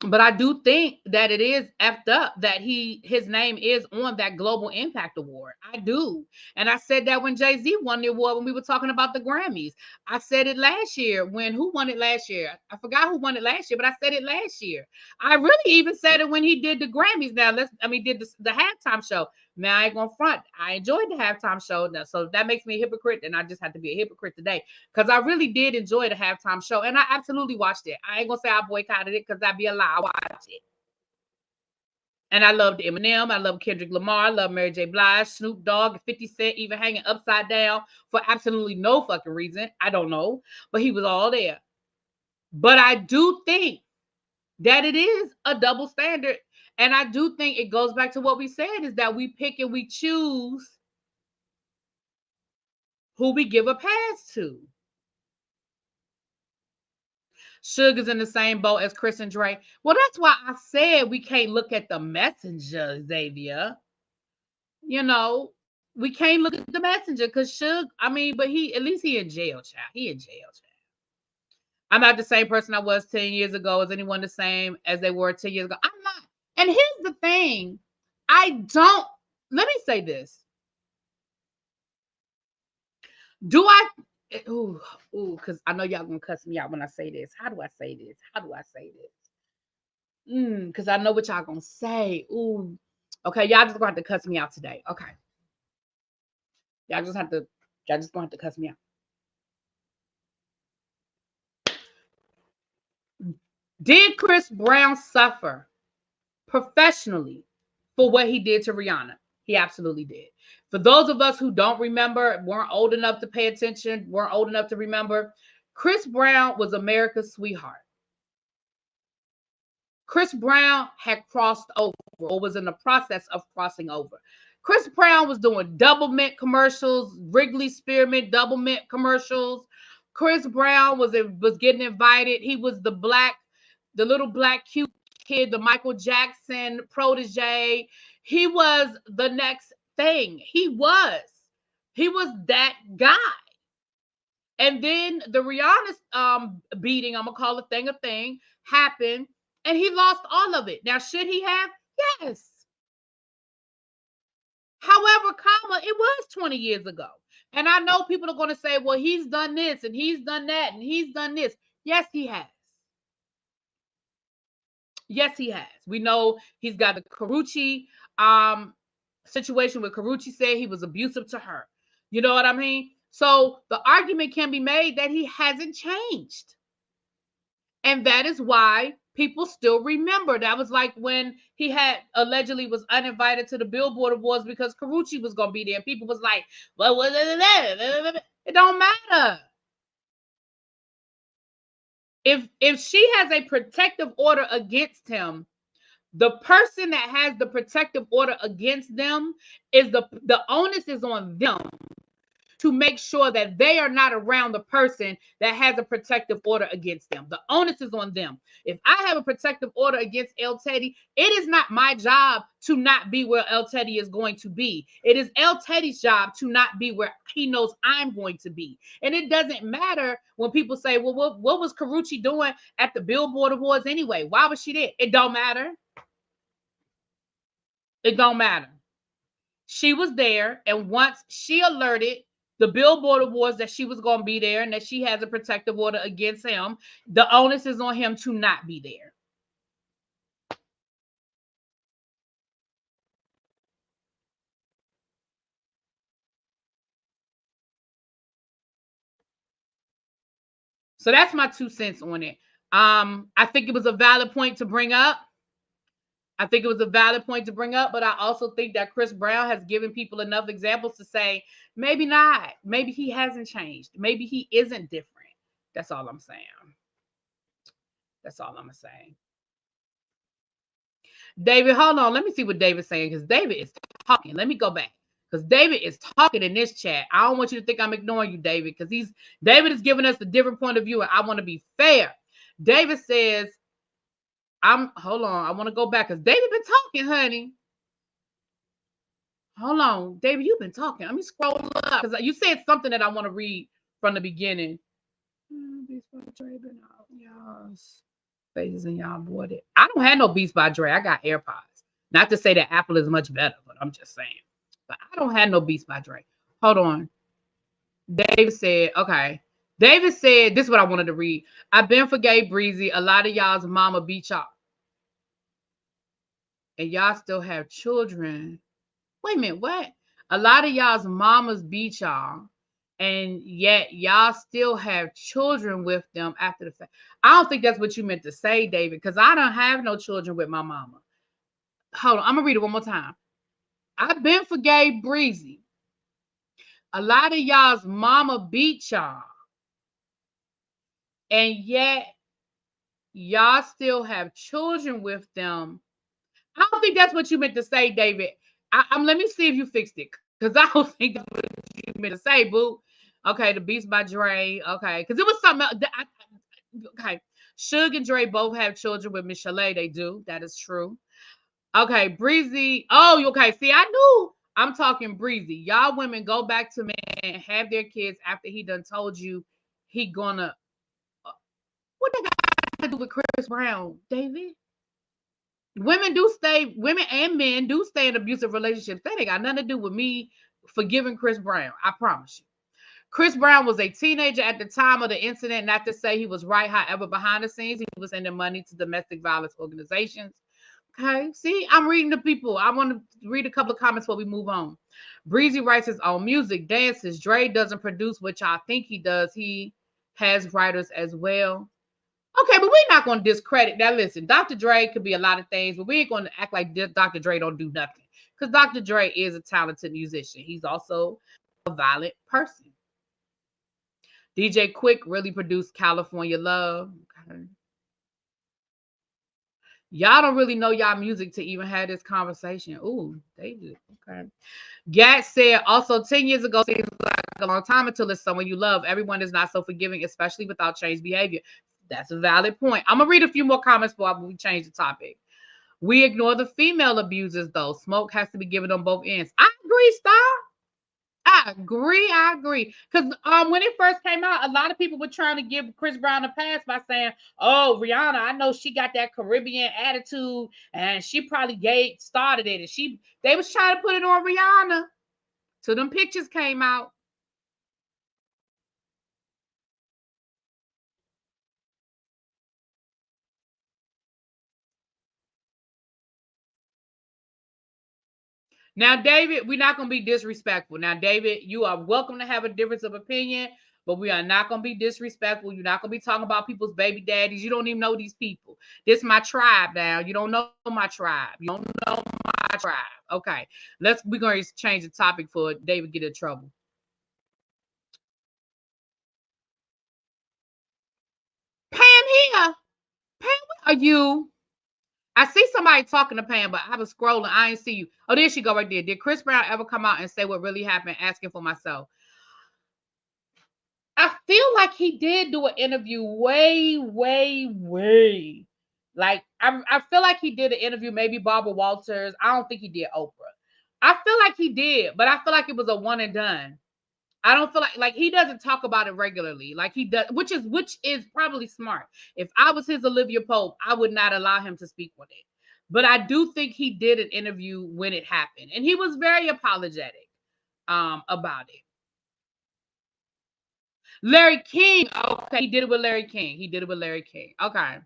A: but I do think that it is effed up that his name is on that Global Impact Award. I do. And I said that when Jay-Z won the award when we were talking about the Grammys. I said it last year who won it last year? I forgot who won it last year, but I said it last year. I really even said it when he did the Grammys. Now, did the halftime show. Now, I ain't gonna front. I enjoyed the halftime show. Now, so if that makes me a hypocrite, then I just have to be a hypocrite today. Because I really did enjoy the halftime show. And I absolutely watched it. I ain't gonna say I boycotted it because that'd be a lie. I watched it. And I loved Eminem. I love Kendrick Lamar. I love Mary J. Blige, Snoop Dogg, 50 Cent, even hanging upside down for absolutely no fucking reason. I don't know. But he was all there. But I do think that it is a double standard. And I do think it goes back to what we said, is that we pick and we choose who we give a pass to. Suge is in the same boat as Chris and Dre. Well, that's why I said we can't look at the messenger, Xavier. We can't look at the messenger because Suge, but at least he in jail, child. He in jail, child. I'm not the same person I was 10 years ago. Is anyone the same as they were 10 years ago? I'm not. And here's the thing. Let me say this. Because I know y'all gonna cuss me out when I say this. How do I say this? Because I know what y'all gonna say. Ooh. Okay, y'all just gonna have to cuss me out today. Okay. Y'all just gonna have to cuss me out. Did Chris Brown suffer professionally for what he did to Rihanna? He absolutely did. For those of us who don't remember, weren't old enough to pay attention, weren't old enough to remember, Chris Brown was America's sweetheart. Chris Brown had crossed over or was in the process of crossing over. Chris Brown was doing double mint commercials, Wrigley Spearmint double mint commercials. Chris Brown was getting invited. He was the little black cute kid, the Michael Jackson protege. He was the next thing. He was that guy. And then the Rihanna beating, I'm gonna call a thing, happened, and he lost all of it. Now, should he have? Yes. However, it was 20 years ago. And I know people are going to say, well, he's done this and he's done that and he's done this. Yes, he has. Yes, he has. We know he's got the Karrueche situation where Karrueche said he was abusive to her. You know what I mean? So the argument can be made that he hasn't changed. And that is why people still remember. That was like when he had allegedly was uninvited to the Billboard Awards because Karrueche was going to be there. And people was like, well, it don't matter. If she has a protective order against him, the person that has the protective order against them is the onus is on them to make sure that they are not around the person that has a protective order against them. The onus is on them. If I have a protective order against El Teddy, it is not my job to not be where El Teddy is going to be. It is El Teddy's job to not be where he knows I'm going to be. And it doesn't matter when people say, well, what was Karrueche doing at the Billboard Awards anyway? Why was she there? It don't matter. It don't matter. She was there, and once she alerted the Billboard Awards that she was going to be there and that she has a protective order against him, the onus is on him to not be there. So that's my 2 cents on it. I think it was a valid point to bring up. But I also think that Chris Brown has given people enough examples to say, maybe not. Maybe he hasn't changed. Maybe he isn't different. That's all I'm saying. David, hold on. Let me see what David's saying because David is talking. Let me go back because David is talking in this chat. I don't want you to think I'm ignoring you, David, because David is giving us a different point of view, and I want to be fair. David says, hold on. I want to go back because David been talking, honey. Hold on. David, you've been talking. Let me scroll up because you said something that I want to read from the beginning. Y'all's faces and y'all bought it. I don't have no Beats by Dre. I got AirPods. Not to say that Apple is much better, but I'm just saying. But I don't have no Beats by Dre. Hold on. David said, okay. David said, this is what I wanted to read. I've been forgave Breezy. A lot of y'all's mama beat y'all. And y'all still have children. Wait a minute, what? A lot of y'all's mamas beat y'all. And yet y'all still have children with them after the fact. I don't think that's what you meant to say, David, because I don't have no children with my mama. Hold on, I'm gonna read it one more time. I've been forgave Breezy. A lot of y'all's mama beat y'all. And yet y'all still have children with them. I don't think that's what you meant to say, David. Let me see if you fixed it. Because I don't think that's what you meant to say, boo. Okay, the Beats by Dre. Okay, because it was something else. Okay, Suge and Dre both have children with Michelle. They do. That is true. Okay, Breezy. Oh, okay. See, I knew. I'm talking Breezy. Y'all women go back to man and have their kids after he done told you he gonna. What that got to do with Chris Brown, David? Women and men do stay in abusive relationships. That ain't got nothing to do with me forgiving Chris Brown. I promise you. Chris Brown was a teenager at the time of the incident. Not to say he was right, however, behind the scenes, he was sending money to domestic violence organizations. Okay, see, I'm reading the people. I want to read a couple of comments before we move on. Breezy writes his own music, dances. Dre doesn't produce, which I think he does. He has writers as well. Okay, but we're not going to discredit that. Listen, Dr. Dre could be a lot of things, but we ain't going to act like Dr. Dre don't do nothing. Because Dr. Dre is a talented musician. He's also a violent person. DJ Quick really produced California Love. Okay. Y'all don't really know y'all music to even have this conversation. Ooh, they do. Okay. Gat said, also 10 years ago seems like a long time until it's someone you love. Everyone is not so forgiving, especially without changed behavior. That's a valid point. I'm going to read a few more comments before we change the topic. We ignore the female abusers, though. Smoke has to be given on both ends. I agree, Star. I agree. Because when it first came out, a lot of people were trying to give Chris Brown a pass by saying, oh, Rihanna, I know she got that Caribbean attitude and she probably started it. And they was trying to put it on Rihanna. So them pictures came out. Now, David, we're not going to be disrespectful. Now, David, you are welcome to have a difference of opinion, but we are not going to be disrespectful. You're not going to be talking about people's baby daddies. You don't even know these people. This is my tribe now. You don't know my tribe. You don't know my tribe. Okay, we're going to change the topic for David get in trouble. Pam here. Pam, where are you? I see somebody talking to Pam, but I was scrolling. I ain't see you. Oh, there she go right there. Did Chris Brown ever come out and say what really happened? Asking for myself. I feel like he did do an interview way. Like, I feel like he did an interview, maybe Barbara Walters. I don't think he did Oprah. I feel like he did, but I feel like it was a one and done. I don't feel like he doesn't talk about it regularly, like he does, which is probably smart. If I was his Olivia Pope, I would not allow him to speak on it. But I do think he did an interview when it happened, and he was very apologetic about it. Larry King, okay, he did it with Larry King. Okay.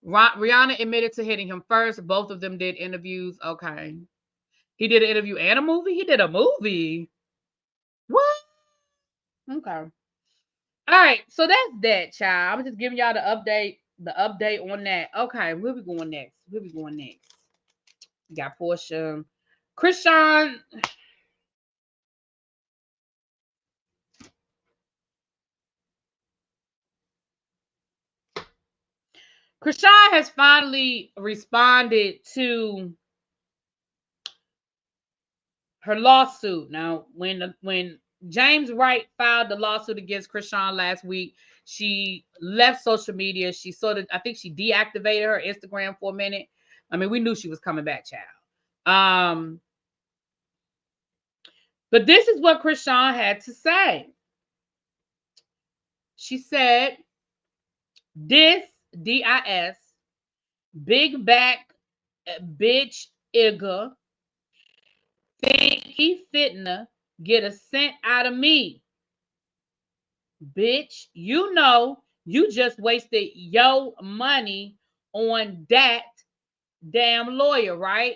A: Rihanna admitted to hitting him first. Both of them did interviews. Okay. He did an interview and a movie. He did a movie. What? Okay. All right, so that's that, child. I'm just giving y'all the update on that. Okay, where we going next? We got Porsha. Chrisean. Chrisean has finally responded to her lawsuit. Now, when James Wright filed the lawsuit against Chrisean last week, she left social media. I think she deactivated her Instagram for a minute. I mean, we knew she was coming back, child. But this is what Chrisean had to say. She said, this DIS, big back bitch igga, think he fitna get a cent out of me. Bitch, you know you just wasted your money on that damn lawyer, right?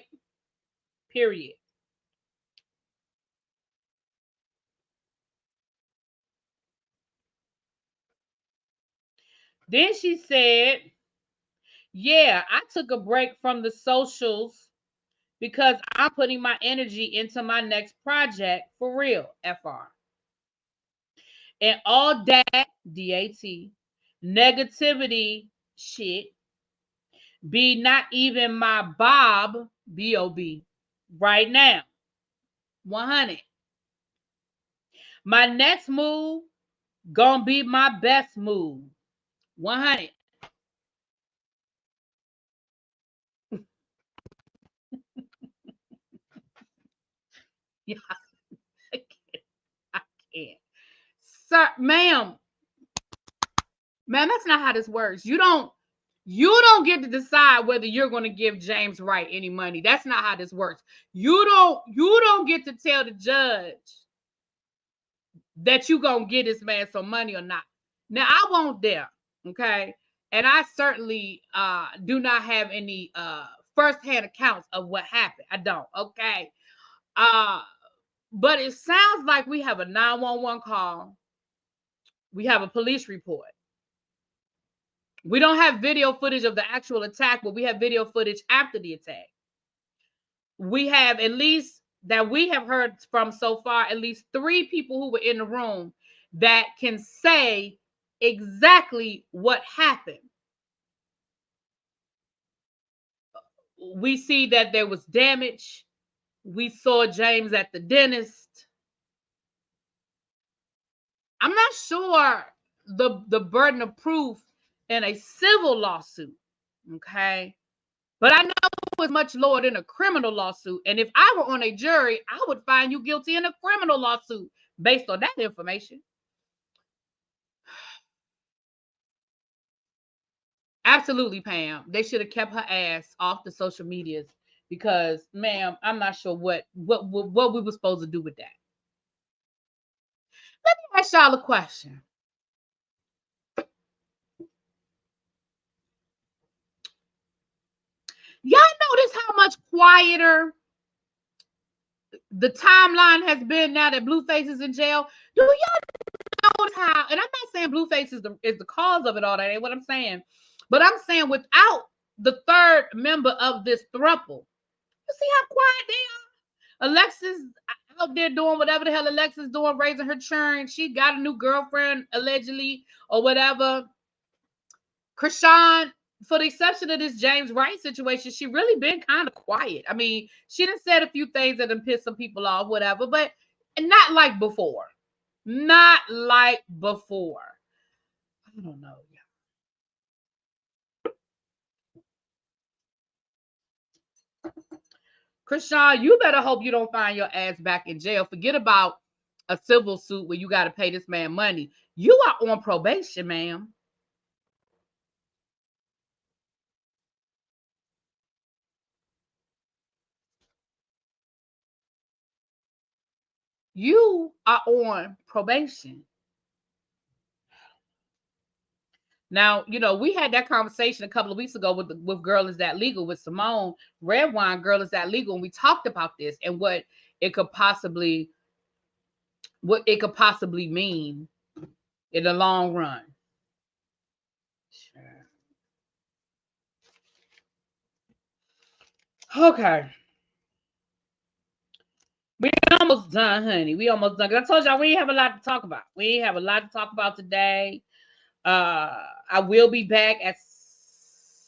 A: Period. Then she said, yeah, I took a break from the socials because I'm putting my energy into my next project for real, FR. And all that, DAT, negativity shit, be not even my Bob, BOB, right now. 100. My next move gonna be my best move. 100. Yeah, I can't. I can't. Sir, ma'am, that's not how this works. You don't You don't get to decide whether you're going to give James Wright any money. That's not how this works. You don't get to tell the judge that you going to get this man some money or not. Now, I won't dare, okay? And I certainly do not have any firsthand accounts of what happened. I don't, okay? But it sounds like we have a 911 call. We have a police report. We don't have video footage of the actual attack, but we have video footage after the attack. We have, at least that we have heard from so far, at least 3 people who were in the room that can say exactly what happened. We see that there was damage. We saw James at the dentist. I'm not sure the burden of proof in a civil lawsuit, okay? But I know it's much lower than a criminal lawsuit. And if I were on a jury, I would find you guilty in a criminal lawsuit based on that information. Absolutely, Pam. They should have kept her ass off the social medias because, ma'am, I'm not sure what we were supposed to do with that. Let me ask y'all a question. Y'all notice how much quieter the timeline has been now that Blueface is in jail? Do y'all notice how? And I'm not saying Blueface is the cause of it all. That ain't what I'm saying. But I'm saying without the third member of this throuple, you see how quiet they are? Alexis out there doing whatever the hell Alexis doing, raising her churn. She got a new girlfriend, allegedly, or whatever. Chrisean, for the exception of this James Wright situation, she really been kind of quiet. I mean, she done said a few things that done pissed some people off, whatever, but not like before. Not like before. I don't know. Chrisean, you better hope you don't find your ass back in jail. Forget about a civil suit where you got to pay this man money. You are on probation, ma'am. You are on probation. Now, you know, we had that conversation a couple of weeks ago with Girl Is That Legal, with Simone Redwine, Girl Is That Legal, and we talked about this and what it could possibly mean in the long run. Okay. We almost done, honey. We almost done. I told y'all we have a lot to talk about. We have a lot to talk about today. I will be back at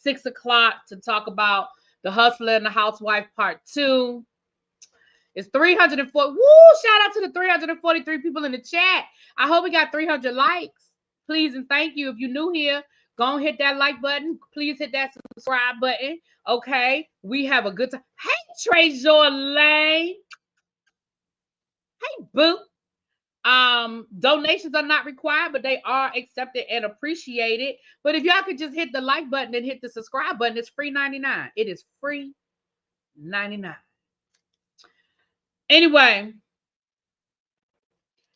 A: 6 o'clock to talk about The Hustler and the Housewife Part 2. It's 340. Woo! Shout out to the 343 people in the chat. I hope we got 300 likes. Please and thank you. If you're new here, go and hit that like button. Please hit that subscribe button. Okay. We have a good time. Hey, Trey Jorlane. Hey, boo. Donations are not required, but they are accepted and appreciated. But if y'all could just hit the like button and hit the subscribe button, it's free 99. It is free 99. Anyway,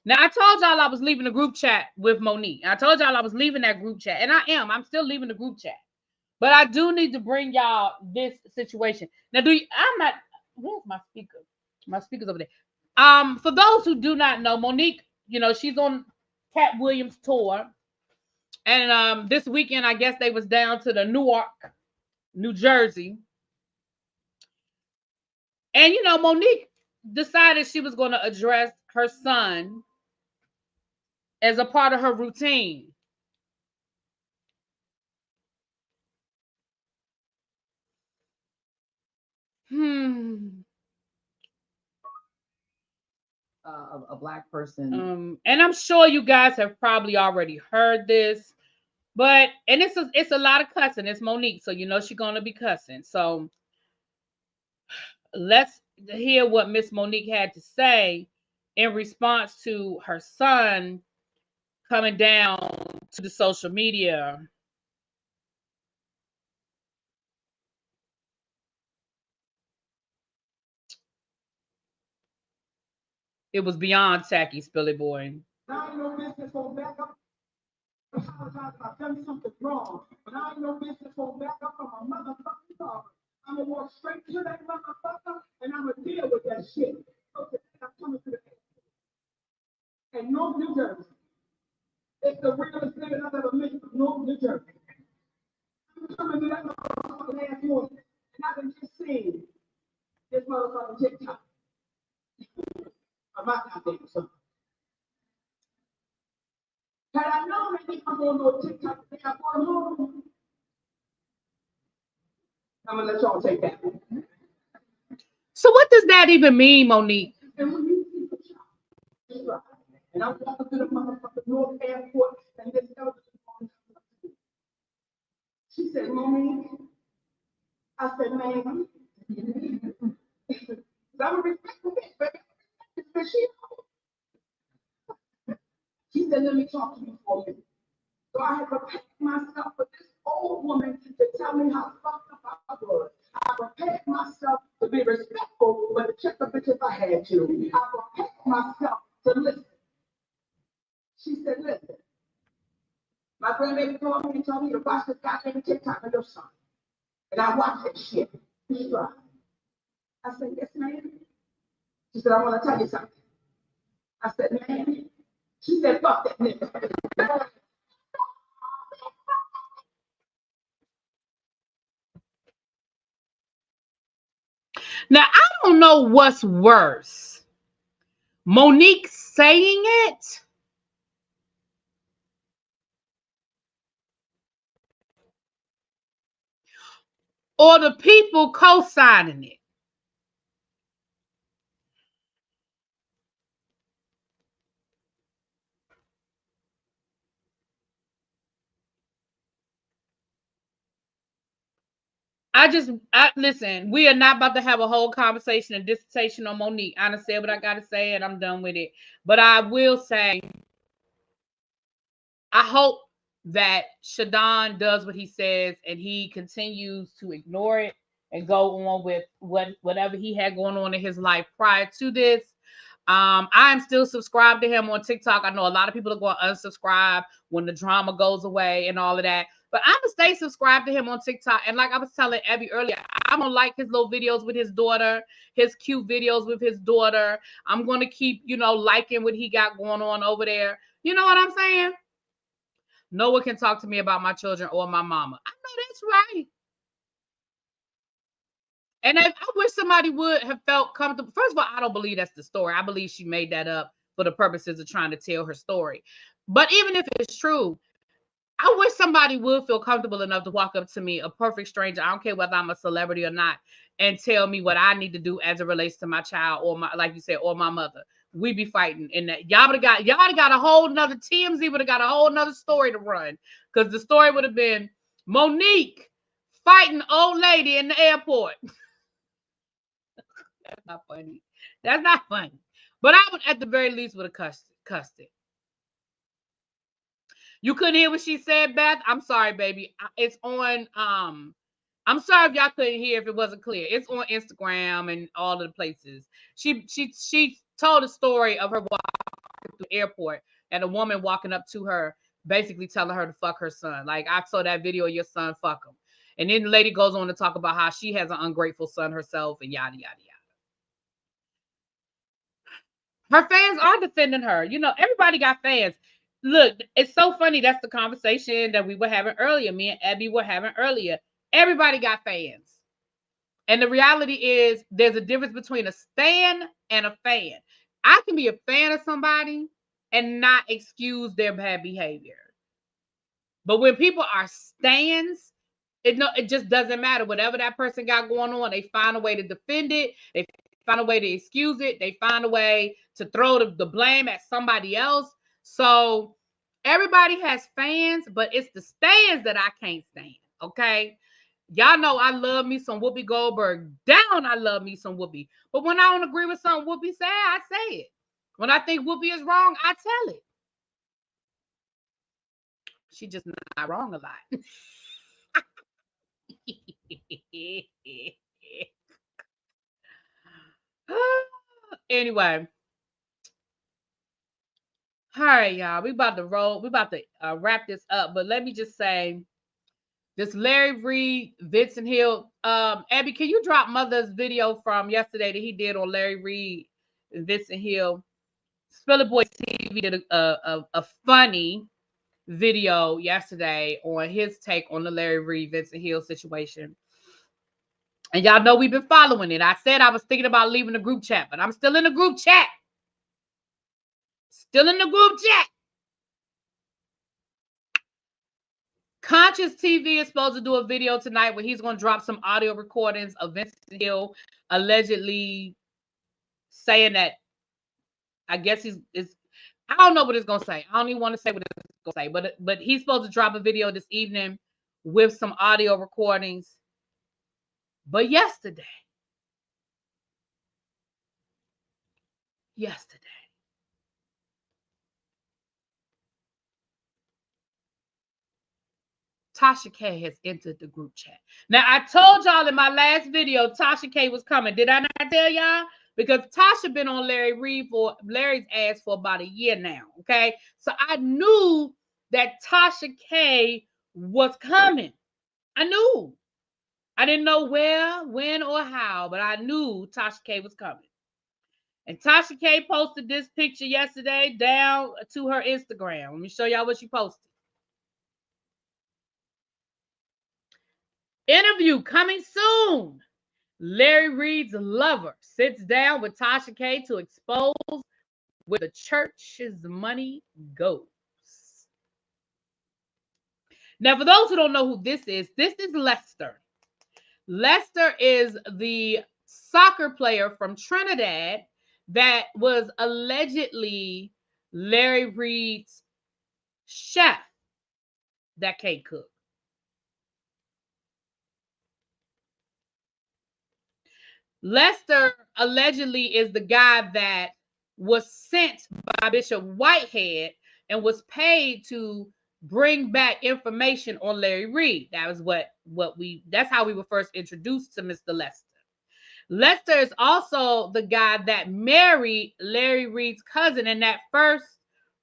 A: now I told y'all I was leaving the group chat with Monique. I told y'all I was leaving that group chat, and I am. I'm still leaving the group chat. But I do need to bring y'all this situation. Now, I'm not. Where's my speaker? My speaker's over there. For those who do not know, Monique, you know, she's on Cat Williams tour. And this weekend, I guess they was down to the Newark, New Jersey. And, you know, Monique decided she was going to address her son as a part of her routine. A black person. And I'm sure you guys have probably already heard this, but it's a lot of cussing. It's Monique, so you know she's gonna be cussing. So let's hear what Miss Monique had to say in response to her son coming down to the social media It was beyond tacky, Spilly boy.
B: Now I know business on back up. Apologize if I've done something wrong, but I ain't no business on back up on my motherfucking car. I'm gonna walk straight to that motherfucker and I'm gonna deal with that shit. So today I'm coming to the airport. And North New Jersey. It's the realest thing I've ever met from North New Jersey. I'm coming to that motherfucking airport and I've been just seeing this motherfucking TikTok. I'm not there or something. Had I known that he was going to do a TikTok today, I brought him home. I'm going to let y'all take that.
A: So what does that even mean, Monique?
B: And when you see the shop, and I'm walking to the motherfucking North Airport, and this elder is on. She said, Monique. I said, ma'am. I'm a respectful bitch, baby. She said, let me talk to you for a minute. So I had prepared myself for this old woman to tell me how fucked up I was. I prepared myself to be respectful, but to check the bitch if I had to. I prepared myself to listen. She said, listen, my grandbaby called me and told me to watch this goddamn TikTok of your son. And I watched that shit. She cried. I said, yes, ma'am. She said, I want to tell you something. I said, ma'am. She said, fuck that nigga.
A: Now, I don't know what's worse. Monique saying it or the people co-signing it. Listen, we are not about to have a whole conversation and dissertation on Monique. I done said what I got to say and I'm done with it. But I will say, I hope that Shadon does what he says and he continues to ignore it and go on with whatever he had going on in his life prior to this. I'm still subscribed to him on TikTok. I know a lot of people are going to unsubscribe when the drama goes away and all of that. But I'm going to stay subscribed to him on TikTok. And like I was telling Abby earlier, I'm going to like his little videos with his daughter, his cute videos with his daughter. I'm going to keep, liking what he got going on over there. You know what I'm saying? No one can talk to me about my children or my mama. I know that's right. And I wish somebody would have felt comfortable. First of all, I don't believe that's the story. I believe she made that up for the purposes of trying to tell her story. But even if it's true, I wish somebody would feel comfortable enough to walk up to me, a perfect stranger, I don't care whether I'm a celebrity or not, and tell me what I need to do as it relates to my child or my, like you said, or my mother. We be fighting. And that y'all would have got a whole nother TMZ would have got a whole nother story to run. Because the story would have been Monique fighting old lady in the airport. That's not funny. That's not funny. But I would, at the very least, would have cussed it. You couldn't hear what she said, Beth? I'm sorry, baby. It's on. I'm sorry if y'all couldn't hear if it wasn't clear. It's on Instagram and all of the places. She told a story of her walking through the airport and a woman walking up to her, basically telling her to fuck her son. Like, I saw that video of your son, fuck him. And then the lady goes on to talk about how she has an ungrateful son herself and yada, yada, yada. Her fans are defending her. Everybody got fans. Look, it's so funny. That's the conversation that we were having earlier. Me and Abby were having earlier. Everybody got fans. And the reality is there's a difference between a stan and a fan. I can be a fan of somebody and not excuse their bad behavior. But when people are stans, it just doesn't matter. Whatever that person got going on, they find a way to defend it. They find a way to excuse it. They find a way to throw the blame at somebody else. So everybody has fans, but it's the stands that I can't stand. Okay. Y'all know I love me some Whoopi Goldberg. Down, I love me some Whoopi. But when I don't agree with something Whoopi say, I say it. When I think Whoopi is wrong, I tell it. She just not wrong a lot. Anyway, All right, y'all. We about to roll. We about to wrap this up. But let me just say, this Larry Reid, Vincent Hill. Abby, can you drop Mother's video from yesterday that he did on Larry Reid and Vincent Hill? Spiller Boy TV did a funny video yesterday on his take on the Larry Reid, Vincent Hill situation. And y'all know we've been following it. I said I was thinking about leaving the group chat, but I'm still in the group chat. Still in the group chat. Conscious TV is supposed to do a video tonight where he's going to drop some audio recordings of Vincent Hill allegedly saying that, I guess I don't know what it's going to say. I don't even want to say what it's going to say, but he's supposed to drop a video this evening with some audio recordings. But yesterday, Tasha K has entered the group chat. Now, I told y'all in my last video, Tasha K was coming. Did I not tell y'all? Because Tasha been on Larry's ass for about a year now, okay? So I knew that Tasha K was coming. I knew. I didn't know where, when, or how, but I knew Tasha K was coming. And Tasha K posted this picture yesterday down to her Instagram. Let me show y'all what she posted. Interview coming soon. Larry Reid's lover sits down with Tasha K to expose where the church's money goes. Now, for those who don't know who this is Lester. Lester is the soccer player from Trinidad that was allegedly Larry Reid's chef that can't cook. Lester allegedly is the guy that was sent by Bishop Whitehead and was paid to bring back information on Larry Reid. That was that's how we were first introduced to Mr. Lester. Lester is also the guy that married Larry Reid's cousin in that first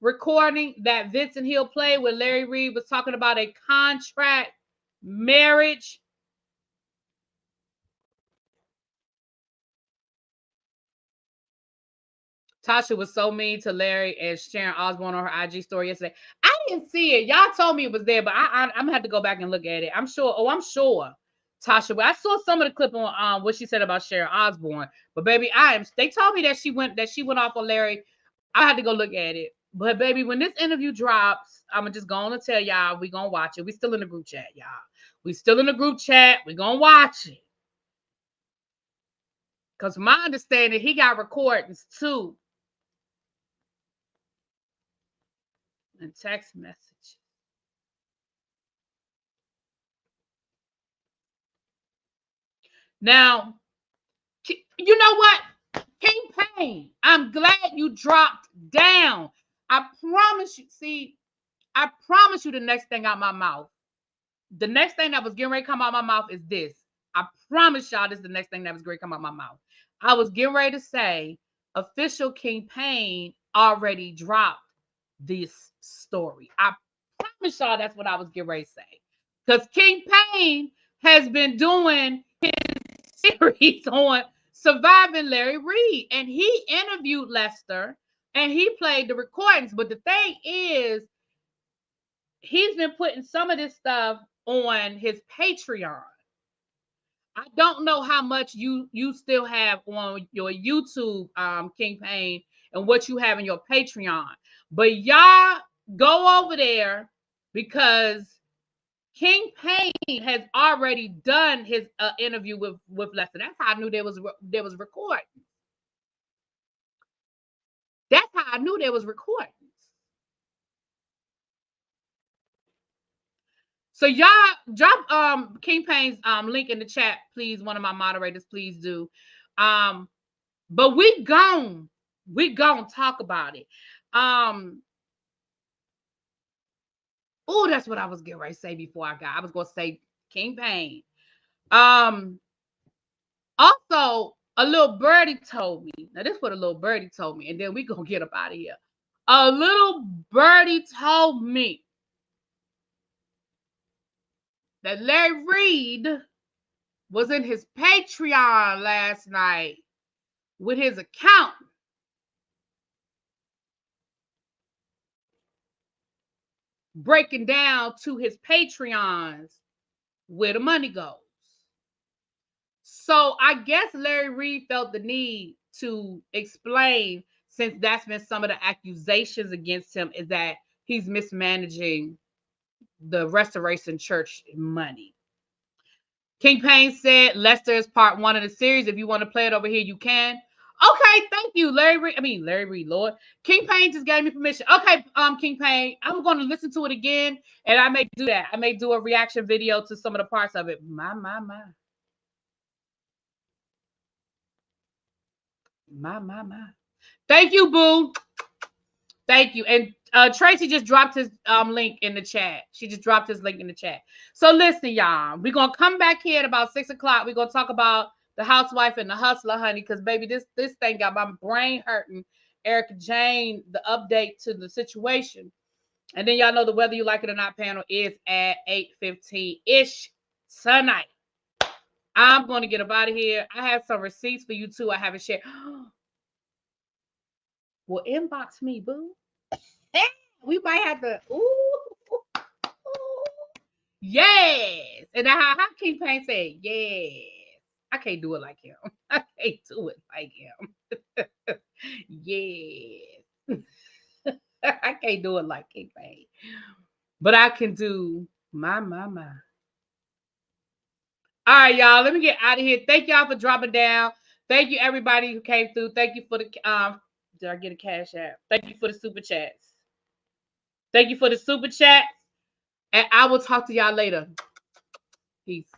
A: recording that Vincent Hill played where Larry Reid was talking about a contract marriage. Tasha was so mean to Larry and Sharon Osbourne on her IG story yesterday. I didn't see it. Y'all told me it was there, but I'm gonna have to go back and look at it. I'm sure. Tasha. But I saw some of the clip on what she said about Sharon Osbourne. But baby, they told me that she went off on Larry. I had to go look at it. But baby, when this interview drops, I'm just gonna tell y'all we gonna watch it. We still in the group chat, y'all. We still in the group chat. We gonna watch it. Because my understanding, he got recordings too. And text message. Now, you know what? King Payne, I'm glad you dropped down. I promise you the next thing out my mouth. The next thing that was getting ready to come out my mouth is this. I promise y'all this is the next thing that was going to come out my mouth. I was getting ready to say, official King Payne already dropped this story. I promise y'all that's what I was getting ready to say. Because King Payne has been doing his series on surviving Larry Reid. And he interviewed Lester and he played the recordings. But the thing is, he's been putting some of this stuff on his Patreon. I don't know how much you still have on your YouTube, King Payne, and what you have in your Patreon. But y'all go over there because King Payne has already done his interview with Lester. That's how I knew there was recordings. That's how I knew there was recordings. So y'all drop King Payne's link in the chat, please. One of my moderators, please do. But we gonna talk about it. Oh, that's what I was getting ready to say before I was gonna say King Payne. Also, a little birdie told me. Now, this is what a little birdie told me, and then we gonna get up out of here. A little birdie told me that Larry Reid was in his Patreon last night with his account. Breaking down to his Patreons where the money goes. So I guess Larry Reid felt the need to explain, since that's been some of the accusations against him, is that he's mismanaging the Restoration Church money. King Payne said Lester is part 1 of the series. If you want to play it over here, you can. Okay, thank you, Larry Reid, Lord. King Payne just gave me permission. Okay, King Payne, I'm going to listen to it again, and I may do that. I may do a reaction video to some of the parts of it. My. Thank you, boo. Thank you. And Tracy just dropped his link in the chat. She just dropped his link in the chat. So listen, y'all. We're going to come back here at about 6 o'clock. We're going to talk about the housewife and the hustler, honey, because, baby, this thing got my brain hurting. Erica Jane, the update to the situation. And then y'all know the Whether You Like It or Not panel is at 8:15-ish tonight. I'm going to get up out of here. I have some receipts for you, too. I haven't shared. Well, inbox me, boo. We might have to. Ooh. Yes. And how King Payne said, yes. I can't do it like him. I can't do it like him. Yes. I can't do it like King Payne. But I can do my. All right, y'all. Let me get out of here. Thank y'all for dropping down. Thank you, everybody who came through. Thank you for the did I get a cash app? Thank you for the super chats. Thank you for the super chats. And I will talk to y'all later. Peace.